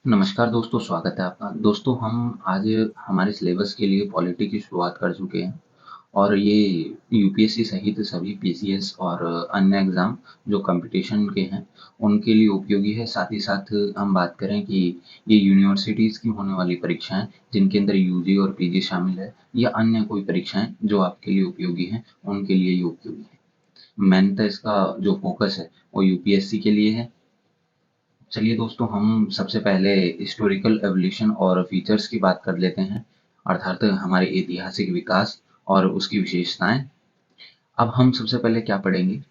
नमस्कार दोस्तों, स्वागत है आपका। दोस्तों हम आज हमारे सिलेबस के लिए पॉलिटी की शुरुआत कर चुके हैं और ये यूपीएससी सहित सभी पीसीएस और अन्य एग्ज़ाम जो कंपटीशन के हैं, उनके लिए उपयोगी है। साथ ही साथ हम बात करें कि ये यूनिवर्सिटीज़ की होने वाली परीक्षाएँ, जिनके अंदर यूजी और पीजी शामिल है या अन्य कोई परीक्षाएँ जो आपके लिए उपयोगी हैं, उनके लिए ये उपयोगी है। मेनतः इसका जो फ़ोकस है, वो यूपीएससी के लिए है। चलिए दोस्तों, हम सबसे पहले हिस्टोरिकल एवोल्यूशन और फीचर्स की बात कर लेते हैं, अर्थात हमारे ऐतिहासिक विकास और उसकी विशेषताएं। अब हम सबसे पहले क्या पढ़ेंगे?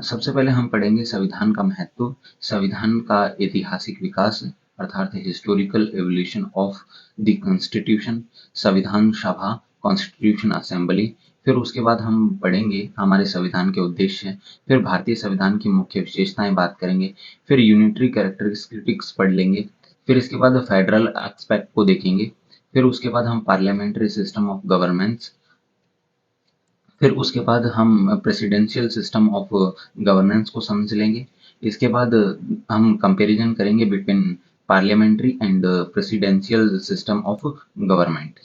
सबसे पहले हम पढ़ेंगे संविधान का महत्व, संविधान का ऐतिहासिक विकास अर्थात historical evolution of the constitution, संविधान सभा, कॉन्स्टिट्यूशन असेंबली। फिर उसके बाद हम पढ़ेंगे हमारे संविधान के उद्देश्य, फिर भारतीय संविधान की मुख्य विशेषताएं बात करेंगे, फिर यूनिटरी कैरेक्टरिस्टिक्स पढ़ लेंगे, फिर इसके बाद फेडरल एस्पेक्ट को देखेंगे, फिर उसके बाद हम पार्लियामेंट्री सिस्टम ऑफ गवर्नेंस, फिर उसके बाद हम प्रेसिडेंशियल सिस्टम ऑफ गवर्नेंस को समझ लेंगे। इसके बाद हम कंपैरिजन करेंगे between parliamentary and presidential system of government,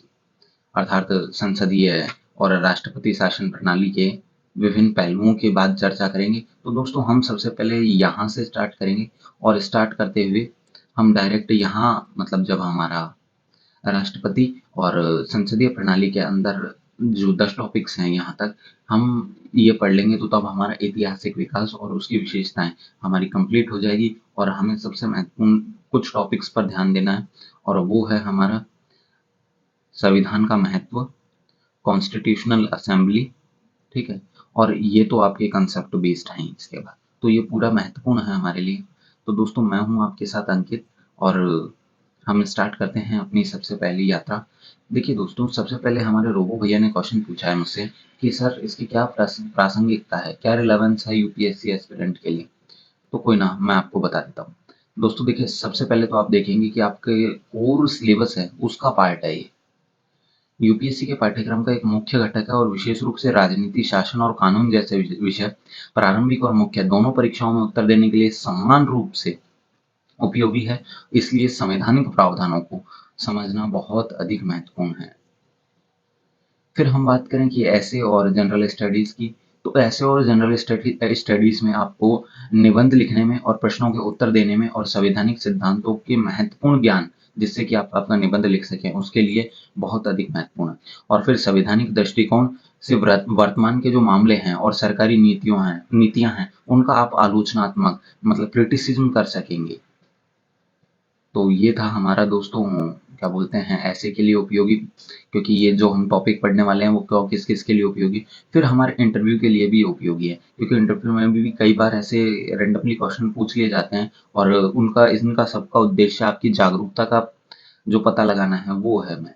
अर्थात संसदीय और राष्ट्रपति शासन प्रणाली के विभिन्न पहलुओं के बाद चर्चा करेंगे। तो दोस्तों हम सबसे पहले यहाँ से स्टार्ट करेंगे और स्टार्ट करते हुए हम डायरेक्ट यहाँ मतलब जब हमारा राष्ट्रपति और संसदीय प्रणाली के अंदर जो 10 टॉपिक्स हैं यहाँ तक हम ये पढ़ लेंगे, तो तब हमारा ऐतिहासिक विकास और उसकी विशेषताएं हमारी कंप्लीट हो जाएगी और हमें सबसे महत्वपूर्ण कुछ टॉपिक्स पर ध्यान देना है और वो है हमारा संविधान का महत्व, कॉन्स्टिट्यूशनल असेंबली, ठीक है। और ये तो आपके कंसेप्ट बेस्ड हैं। इसके बाद तो ये पूरा महत्वपूर्ण है हमारे लिए। तो दोस्तों मैं हूँ आपके साथ अंकित और हम स्टार्ट करते हैं अपनी सबसे पहली यात्रा। देखिए दोस्तों, सबसे पहले हमारे रोबो भैया ने क्वेश्चन पूछा है मुझसे कि सर इसकी क्या प्रासंगिकता है, क्या रिलेवेंस है यूपीएससी एस्पिरेंट के लिए। तो कोई ना, मैं आपको बता देता हूँ। दोस्तों देखिए, सबसे पहले तो आप देखेंगे कि आपके कोर सिलेबस है उसका पार्ट है ये। यूपीएससी के पाठ्यक्रम का एक मुख्य घटक है और विशेष रूप से राजनीति, शासन और कानून जैसे विषय प्रारंभिक और मुख्य दोनों परीक्षाओं में उत्तर देने के लिए समान रूप से उपयोगी है। इसलिए संवैधानिक प्रावधानों को समझना बहुत अधिक महत्वपूर्ण है। फिर हम बात करें कि ऐसे और जनरल स्टडीज की, तो ऐसे और जनरल स्टडीज में आपको निबंध लिखने में और प्रश्नों के उत्तर देने में और संवैधानिक सिद्धांतों के महत्वपूर्ण ज्ञान, जिससे कि आप अपना निबंध लिख सकें, उसके लिए बहुत अधिक महत्वपूर्ण है। और फिर संवैधानिक दृष्टिकोण से वर्तमान के जो मामले हैं और सरकारी नीतियां हैं, उनका आप आलोचनात्मक मतलब क्रिटिसिज्म कर सकेंगे। तो ये था हमारा दोस्तों क्या बोलते हैं ऐसे के लिए उपयोगी, क्योंकि ये जो हम टॉपिक पढ़ने वाले हैं वो क्यों किस किस के लिए उपयोगी। फिर हमारे इंटरव्यू के लिए भी उपयोगी है, क्योंकि इंटरव्यू में भी कई बार ऐसे रेंडमली क्वेश्चन पूछ लिए जाते हैं और उनका इनका सबका उद्देश्य आपकी जागरूकता का जो पता लगाना है वो है। मैं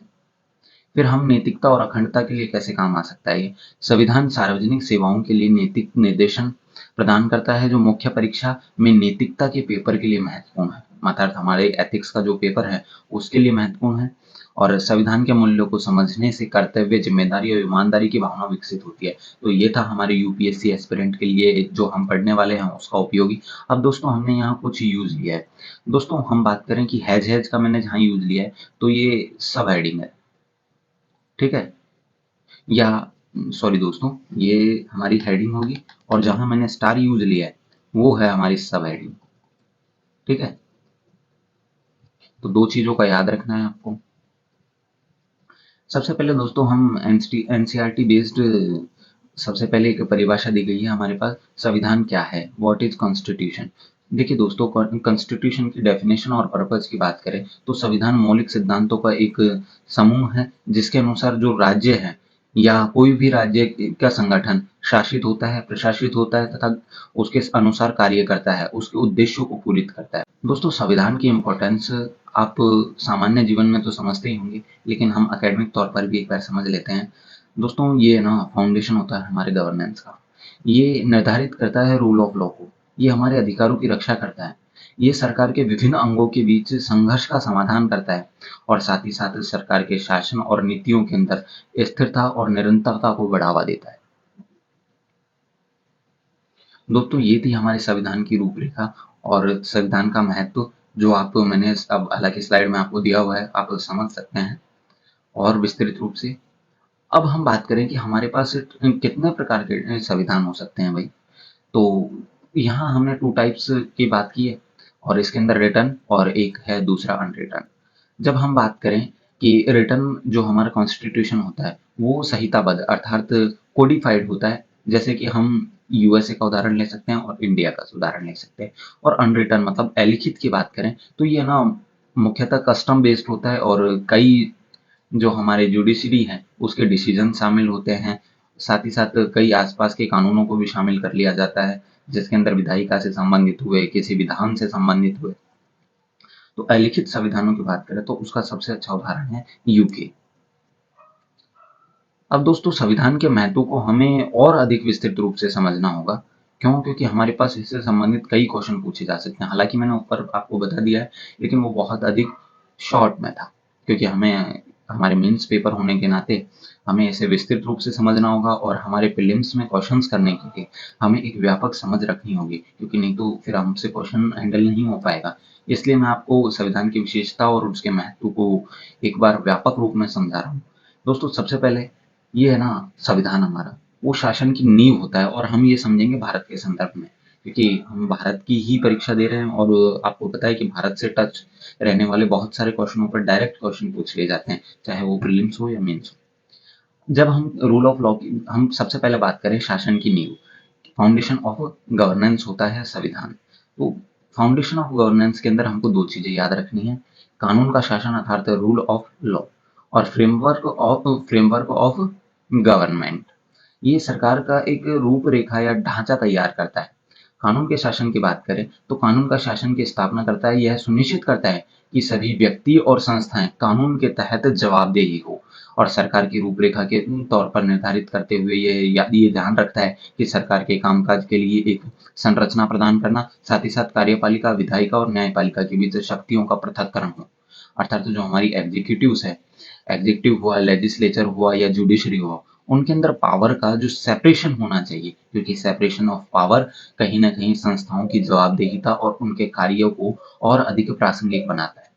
फिर हम नैतिकता और अखंडता के लिए कैसे काम आ सकता है ये। संविधान सार्वजनिक सेवाओं के लिए नैतिक निर्देशन प्रदान करता है, जो मुख्य परीक्षा में नैतिकता के पेपर के लिए महत्वपूर्ण है, अर्थात हमारे एथिक्स का जो पेपर है उसके लिए महत्वपूर्ण है। और संविधान के मूल्यों को समझने से कर्तव्य, जिम्मेदारी और ईमानदारी की भावना विकसित होती है। तो ये था हमारे यूपीएससी एस्पिरेंट के लिए जो हम पढ़ने वाले हैं उसका उपयोगी। अब दोस्तों हमने यहाँ कुछ यूज लिया है। दोस्तों हम बात करें कि हैज हैज का मैंने जहाँ यूज लिया है, तो ये सब हेडिंग है, ठीक है। या सॉरी दोस्तों, ये हमारी हेडिंग होगी और जहां मैंने स्टार यूज लिया है वो है हमारी सब हेडिंग, ठीक है। तो दो चीजों का याद रखना है आपको। सबसे पहले दोस्तों हम एनसीईआरटी बेस्ड सबसे पहले एक परिभाषा दी गई है हमारे पास, संविधान क्या है, व्हाट इज कॉन्स्टिट्यूशन। देखिए दोस्तों, कॉन्स्टिट्यूशन की डेफिनेशन और पर्पज की बात करें तो संविधान मौलिक सिद्धांतों का एक समूह है जिसके अनुसार जो राज्य है या कोई भी राज्य का संगठन शासित होता है, प्रशासित होता है तथा उसके अनुसार कार्य करता है, उसके उद्देश्यों को पूरित करता है। दोस्तों संविधान की इम्पोर्टेंस आप सामान्य जीवन में तो समझते ही होंगे, लेकिन हम एकेडमिक तौर पर भी एक बार समझ लेते हैं। दोस्तों ये ना फाउंडेशन होता है हमारे गवर्नेंस का। ये निर्धारित करता है रूल ऑफ लॉ को, ये हमारे अधिकारों की रक्षा करता है, ये सरकार के विभिन्न अंगों के बीच संघर्ष का समाधान करता है और साथ ही साथ सरकार के शासन और नीतियों के अंदर स्थिरता और निरंतरता को बढ़ावा देता है। दोस्तों ये थी हमारे संविधान की रूपरेखा और संविधान का महत्व। जो आप मैंने अब हालांकि स्लाइड में आपको दिया हुआ है, आप समझ सकते हैं और विस्तृत रूप से। अब हम बात करें कि हमारे पास कितने प्रकार के संविधान हो सकते हैं भाई। तो यहाँ हमने टू टाइप्स की बात की है, और इसके अंदर रिटर्न और एक है दूसरा अनरिटर्न। जब हम बात करें कि रिटर्न जो हमारा कॉन्स्टिट्यूशन होता है वो संहिताबद्ध अर्थात कोडिफाइड होता है, जैसे कि हम यूएसए का उदाहरण ले सकते हैं और इंडिया का उदाहरण ले सकते हैं। और अनरिटर्न मतलब अलिखित की बात करें तो ये ना मुख्यतः कस्टम बेस्ड होता है, और कई जो हमारे जुडिशरी है उसके डिसीजन शामिल होते हैं। साथ ही साथ कई आसपास के कानूनों को भी शामिल कर लिया जाता है, जिसके अंदर विधायिका से संबंधित हुए, किसी विधान से संबंधित हुए। तो अलिखित संविधानों की बात करें तो उसका सबसे अच्छा उदाहरण है यूके। अब दोस्तों संविधान के महत्व को हमें और अधिक विस्तृत रूप से समझना होगा। क्यों? क्योंकि हमारे पास इससे संबंधित कई क्वेश्चन पूछे जा सकते हैं। हालांकि मैंने ऊपर आपको बता दिया है, लेकिन वो बहुत अधिक शॉर्ट में था, क्योंकि हमें हमारे मेंस पेपर होने के नाते हमें इसे विस्तृत रूप से समझना होगा, और हमारे प्रीलिम्स में क्वेश्चंस करने के लिए हमें एक व्यापक समझ रखनी होगी, क्योंकि नहीं तो फिर हमसे क्वेश्चन हैंडल नहीं हो पाएगा। इसलिए मैं आपको संविधान की विशेषता और उसके महत्व को एक बार व्यापक रूप में समझा रहा हूँ। दोस्तों सबसे पहले ये है ना, संविधान हमारा वो शासन की नींव होता है, और हम ये समझेंगे भारत के संदर्भ में, क्योंकि हम भारत की ही परीक्षा दे रहे हैं, और आपको पता है कि भारत से टच रहने वाले बहुत सारे क्वेश्चनों पर डायरेक्ट क्वेश्चन पूछ लिए जाते हैं, चाहे वो प्रीलिम्स हो या मेंस हो। जब हम रूल ऑफ लॉ की हम सबसे पहले बात करें, शासन की नींव, फाउंडेशन ऑफ गवर्नेंस होता है संविधान। तो फाउंडेशन ऑफ गवर्नेंस के अंदर हमको दो चीजें याद रखनी है, कानून का शासन अर्थात रूल ऑफ लॉ, और फ्रेमवर्क ऑफ गवर्नमेंट। ये सरकार का एक रूपरेखा या ढांचा तैयार करता है। कानून के शासन की बात करें तो कानून का शासन की स्थापना करता है, यह सुनिश्चित करता है कि सभी व्यक्ति और संस्थाएं कानून के तहत जवाबदेही हो, और सरकार की रूपरेखा के तौर पर निर्धारित करते हुए ये ध्यान रखता है कि सरकार के कामकाज के लिए एक संरचना प्रदान करना, साथ ही साथ कार्यपालिका, विधायिका और न्यायपालिका के बीच शक्तियों का पृथक्करण हो। अर्थात जो हमारी एग्जीक्यूटिव्स है, एग्जीक्यूटिव हुआ, लेजिस्लेचर हुआ या जुडिशरी हुआ, उनके अंदर पावर का जो सेपरेशन होना चाहिए, क्योंकि सेपरेशन ऑफ पावर कहीं ना कहीं संस्थाओं की जवाबदेहिता और उनके कार्यों को और अधिक प्रासंगिक बनाता है।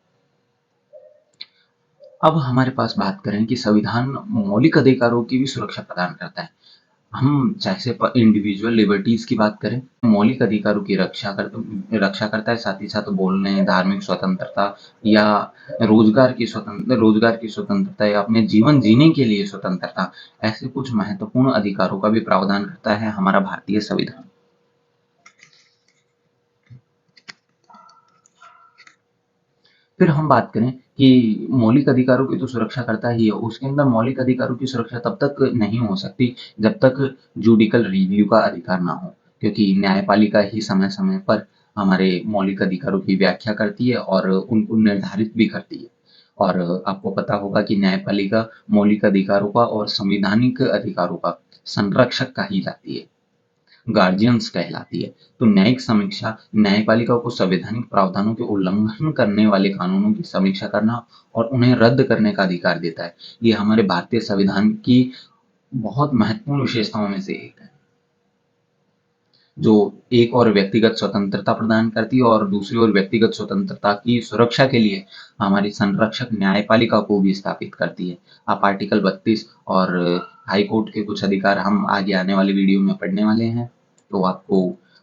अब हमारे पास बात करें कि संविधान मौलिक अधिकारों की भी सुरक्षा प्रदान करता है। हम जैसे इंडिविजुअल लिबर्टीज की बात करें, मौलिक अधिकारों की रक्षा करता है, साथ ही साथ बोलने, धार्मिक स्वतंत्रता या रोजगार की स्वतंत्रता या अपने जीवन जीने के लिए स्वतंत्रता, ऐसे कुछ महत्वपूर्ण अधिकारों का भी प्रावधान करता है हमारा भारतीय संविधान। फिर हम बात करें कि मौलिक अधिकारों की तो सुरक्षा करता ही है, उसके अंदर मौलिक अधिकारों की सुरक्षा तब तक नहीं हो सकती जब तक जुडिकल रिव्यू का अधिकार ना हो, क्योंकि न्यायपालिका ही समय समय पर हमारे मौलिक अधिकारों की व्याख्या करती है और उनको निर्धारित भी करती है। और आपको पता होगा कि न्यायपालिका मौलिक अधिकारों का और संवैधानिक अधिकारों का संरक्षक कही जाती है, गार्जियंस कहलाती है। तो न्यायिक समीक्षा न्यायपालिका को संवैधानिक प्रावधानों के उल्लंघन करने वाले कानूनों की समीक्षा करना और उन्हें रद्द करने का अधिकार देता है। ये हमारे भारतीय संविधान की बहुत महत्वपूर्ण विशेषताओं में से एक है, जो एक और व्यक्तिगत स्वतंत्रता प्रदान करती है, और दूसरी ओर व्यक्तिगत स्वतंत्रता की सुरक्षा के लिए हमारी संरक्षक न्यायपालिका को भी स्थापित करती है। आप आर्टिकल 32 और हाई कोर्ट के कुछ अधिकार हम आगे आने वाले वीडियो में पढ़ने वाले हैं, तो आपको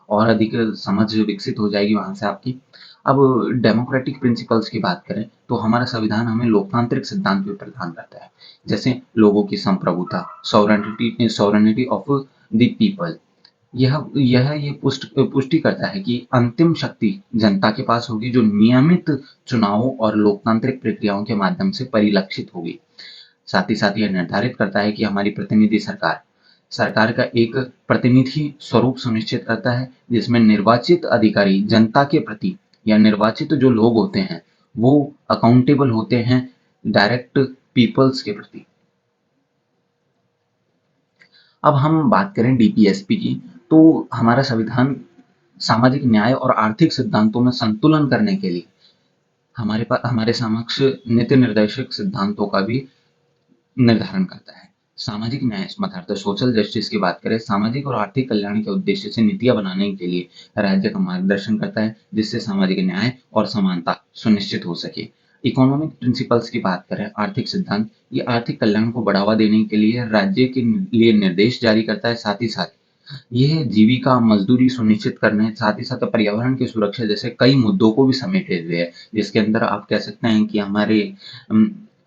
और अधिक समझ विकसित हो जाएगी वहां से आपकी। अब डेमोक्रेटिक प्रिंसिपल्स की बात करें तो हमारा संविधान हमें लोकतांत्रिक सिद्धांत भी प्रदान करता है, जैसे लोगों की संप्रभुता, सॉवरेनिटी ऑफ द पीपल। यह ये पुष्टि करता है कि अंतिम शक्ति जनता के पास होगी, जो नियमित चुनावों और लोकतांत्रिक प्रक्रियाओं के माध्यम से परिलक्षित होगी। साथ ही साथ यह निर्धारित करता है कि हमारी प्रतिनिधि सरकार सरकार का एक प्रतिनिधि स्वरूप सुनिश्चित करता है, जिसमें निर्वाचित अधिकारी जनता के प्रति या निर्वाचित जो लोग होते हैं वो अकाउंटेबल होते हैं डायरेक्ट पीपल्स के प्रति। अब हम बात करें डीपीएसपी की, तो हमारा संविधान सामाजिक न्याय और आर्थिक सिद्धांतों में संतुलन करने के लिए हमारे समक्ष नीति निर्देशक सिद्धांतों का भी निर्धारण करता है। सामाजिक न्याय अर्थात सोशल जस्टिस की बात करें, सामाजिक और आर्थिक कल्याण के उद्देश्य से नीतियाँ बनाने के लिए राज्य का मार्गदर्शन करता है, जिससे सामाजिक न्याय और समानता सुनिश्चित हो सके। इकोनॉमिक प्रिंसिपल्स की बात करें, आर्थिक सिद्धांत, ये आर्थिक कल्याण को बढ़ावा देने के लिए राज्य के लिए निर्देश जारी करता है, साथ ही साथ ये जीविका, मजदूरी सुनिश्चित करने, साथ ही साथ पर्यावरण की सुरक्षा जैसे कई मुद्दों को भी समेटे हुए है, जिसके अंदर आप कह सकते हैं कि हमारे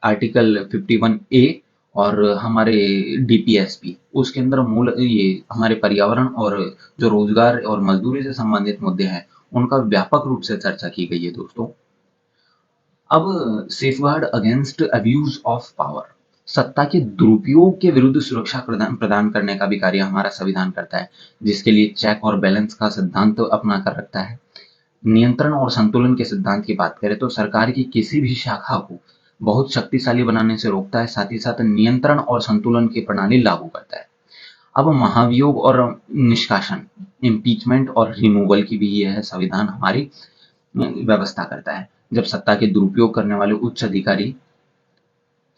आर्टिकल 51 ए और हमारे डीपीएसपी उसके अंदर मूल ये हमारे पर्यावरण और जो रोजगार और मजदूरी से संबंधित मुद्दे हैं, उनका व्यापक रूप से चर्चा की गई है दोस्तों। अब safeguard against abuse of power, सत्ता के दुरुपयोग के विरुद्ध सुरक्षा प्रदान प्रदान करने का भी कार्य हमारा संविधान करता है, जिसके लिए चेक और बैलेंस का सिद्धांत अपना कर रखता है। नियंत्रण और संतुलन के सिद्धांत की बात करें तो सरकार की किसी भी शाखा को बहुत शक्तिशाली बनाने से रोकता है, साथ ही साथ नियंत्रण और संतुलन की प्रणाली लागू करता है। अब महाभियोग और निष्कासन, इम्पीचमेंट और रिमूवल की भी यह संविधान हमारी व्यवस्था करता है। जब सत्ता के दुरुपयोग करने वाले उच्च अधिकारी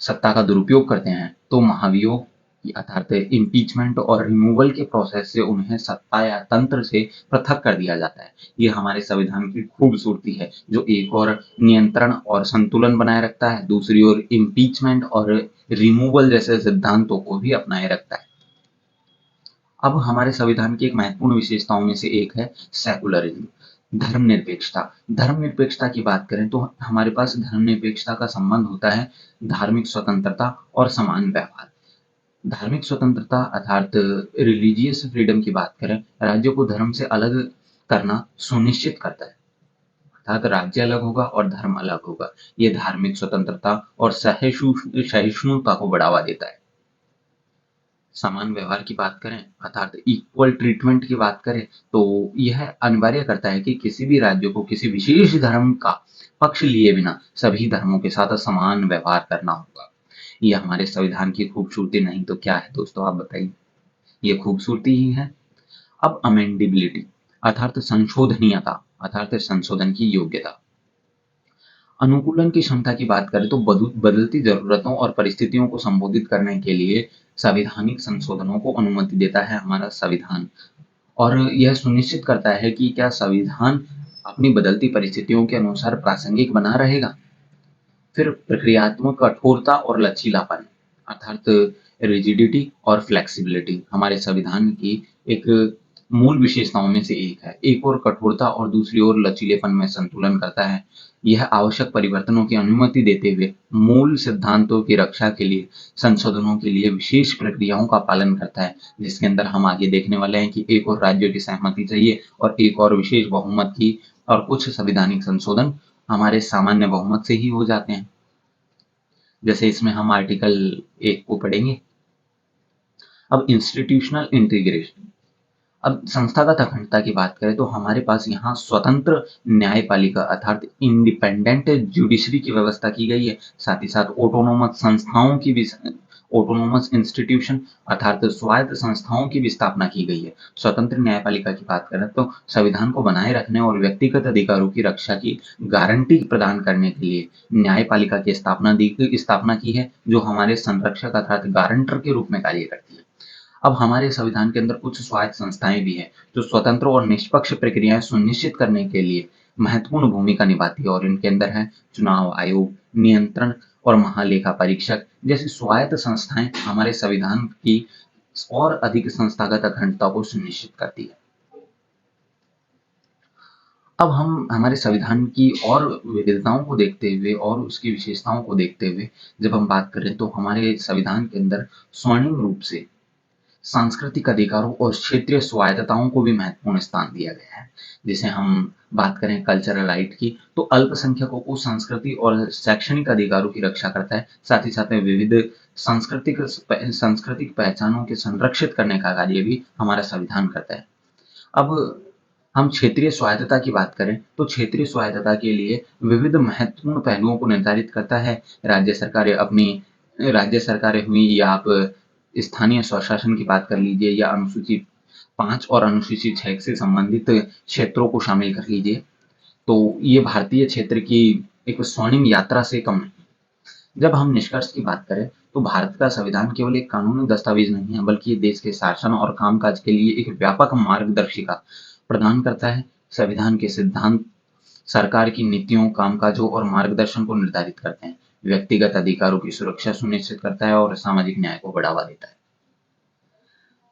सत्ता का दुरुपयोग करते हैं, तो महाभियोग अर्थात इम्पीचमेंट और रिमूवल के प्रोसेस से उन्हें सत्ता या तंत्र से पृथक कर दिया जाता है। ये हमारे संविधान की खूबसूरती है, जो एक और नियंत्रण और संतुलन बनाए रखता है, दूसरी ओर इम्पीचमेंट और रिमूवल जैसे सिद्धांतों को भी अपनाए रखता है। अब हमारे संविधान की एक महत्वपूर्ण विशेषताओं में से एक है सेकुलरिज्म, धर्मनिरपेक्षता। धर्मनिरपेक्षता की बात करें तो हमारे पास धर्मनिरपेक्षता का संबंध होता है धार्मिक स्वतंत्रता और समान व्यवहार। धार्मिक स्वतंत्रता अर्थात रिलीजियस फ्रीडम की बात करें, राज्यों को धर्म से अलग करना सुनिश्चित करता है, अर्थात राज्य अलग होगा और धर्म अलग होगा। ये धार्मिक स्वतंत्रता और सहिष्णुता को बढ़ावा देता है। समान व्यवहार की बात करें अर्थात इक्वल ट्रीटमेंट की बात करें, तो यह अनिवार्य करता है कि किसी भी राज्य को किसी विशेष धर्म का पक्ष लिए बिना सभी धर्मों के साथ समान व्यवहार करना होगा। यह हमारे संविधान की खूबसूरती नहीं तो क्या है दोस्तों, आप बताइए। ये खूबसूरती ही है। अब अमेंडेबिलिटी अर्थात संशोधनीयता अर्थात संशोधन की योग्यता। अनुकूलन की क्षमता की बात करें तो बदलती जरूरतों और परिस्थितियों को संबोधित करने के लिए संवैधानिक संशोधनों को अनुमति देता है हमारा संविधान, और यह सुनिश्चित करता है कि क्या संविधान अपनी बदलती परिस्थितियों के अनुसार प्रासंगिक बना रहेगा। फिर प्रक्रियात्मक कठोरता और लचीलापन अर्थात रिजिडिटी और फ्लेक्सिबिलिटी हमारे संविधान की एक मूल विशेषताओं में से एक है। एक ओर कठोरता और दूसरी ओर लचीलेपन में संतुलन करता है। यह आवश्यक परिवर्तनों की अनुमति देते हुए मूल सिद्धांतों की रक्षा के लिए संशोधनों के लिए विशेष प्रक्रियाओं का पालन करता है, जिसके अंदर हम आगे देखने वाले हैं कि एक और राज्यों की सहमति चाहिए और एक और विशेष बहुमत की, और कुछ संवैधानिक संशोधन हमारे सामान्य बहुमत से ही हो जाते हैं। जैसे इसमें हम आर्टिकल 1 को पढ़ेंगे। अब इंस्टीट्यूशनल इंटीग्रेशन, अब संस्थागत अखंडता की बात करें तो हमारे पास यहाँ स्वतंत्र न्यायपालिका अर्थात इंडिपेंडेंट जुडिशरी की व्यवस्था की गई है, साथ ही साथ ऑटोनोमस संस्थाओं की भी ऑटोनोमस इंस्टीट्यूशन अर्थात स्वायत्त संस्थाओं की भी स्थापना की गई है। स्वतंत्र न्यायपालिका की बात करें तो संविधान को बनाए रखने और व्यक्तिगत अधिकारों की रक्षा की गारंटी प्रदान करने के लिए न्यायपालिका की स्थापना की है, जो हमारे संरक्षक अर्थात गारंटर के रूप में कार्य करती है। अब हमारे संविधान के अंदर कुछ स्वायत्त संस्थाएं भी हैं, जो स्वतंत्र और निष्पक्ष प्रक्रियाएं सुनिश्चित करने के लिए महत्वपूर्ण भूमिका निभाती है, और इनके अंदर है चुनाव आयोग, नियंत्रण और महालेखा परीक्षक जैसी स्वायत्त संस्थाएं हमारे संविधान की और अधिक संस्थागत अखंडता को सुनिश्चित करती है। अब हम हमारे संविधान की और विविधताओं को देखते हुए और उसकी विशेषताओं को देखते हुए जब हम बात करें तो हमारे संविधान के अंदर स्वर्णिम रूप से सांस्कृतिक अधिकारों और क्षेत्रीय स्वायत्तताओं को भी महत्वपूर्ण स्थान दिया गया है। जैसे हम बात करें कल्चरल राइट की, तो अल्पसंख्यकों को संस्कृति और शैक्षणिक अधिकारों की रक्षा करता है, साथ ही साथ में विविध सांस्कृतिक पहचानों के संरक्षित करने का कार्य भी हमारा संविधान करता है। अब हम क्षेत्रीय स्वायत्तता की बात करें तो क्षेत्रीय स्वायत्तता के लिए विविध महत्वपूर्ण पहलुओं को निर्धारित करता है। राज्य सरकारें हुई या आप स्थानीय स्वशासन की बात कर लीजिए या अनुसूची 5 और अनुसूची 6 से संबंधित क्षेत्रों को शामिल कर लीजिए, तो ये भारतीय क्षेत्र की एक स्वर्णिम यात्रा से कम नहीं। जब हम निष्कर्ष की बात करें, तो भारत का संविधान केवल एक कानूनी दस्तावेज नहीं है, बल्कि ये देश के शासन और कामकाज के लिए एक व्यापक मार्गदर्शिका प्रदान करता है। संविधान के सिद्धांत सरकार की नीतियों, कामकाजों और मार्गदर्शन को निर्धारित करते हैं, व्यक्तिगत अधिकारों की सुरक्षा सुनिश्चित करता है और सामाजिक न्याय को बढ़ावा देता है।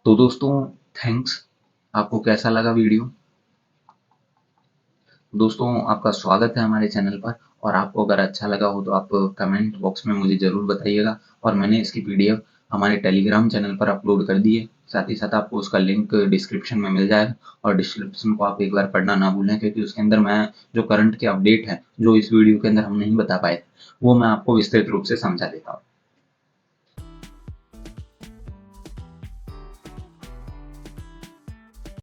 तो दोस्तों, थैंक्स। आपको कैसा लगा वीडियो? दोस्तों, आपका स्वागत है हमारे चैनल पर, और आपको अगर अच्छा लगा हो तो आप कमेंट बॉक्स में मुझे ज़रूर बताइएगा। और मैंने इसकी पीडीएफ हमारे टेलीग्राम चैनल पर अपलोड कर दी है। साथ ही साथ आपको उसका लिंक डिस्क्रिप्शन में मिल जाएगा, और डिस्क्रिप्शन को आप एक बार पढ़ना ना भूलें, क्योंकि उसके अंदर मैं जो करंट के अपडेट हैं, जो इस वीडियो के अंदर हम नहीं बता पाए थे, वो मैं आपको विस्तृत रूप से समझा देता हूँ।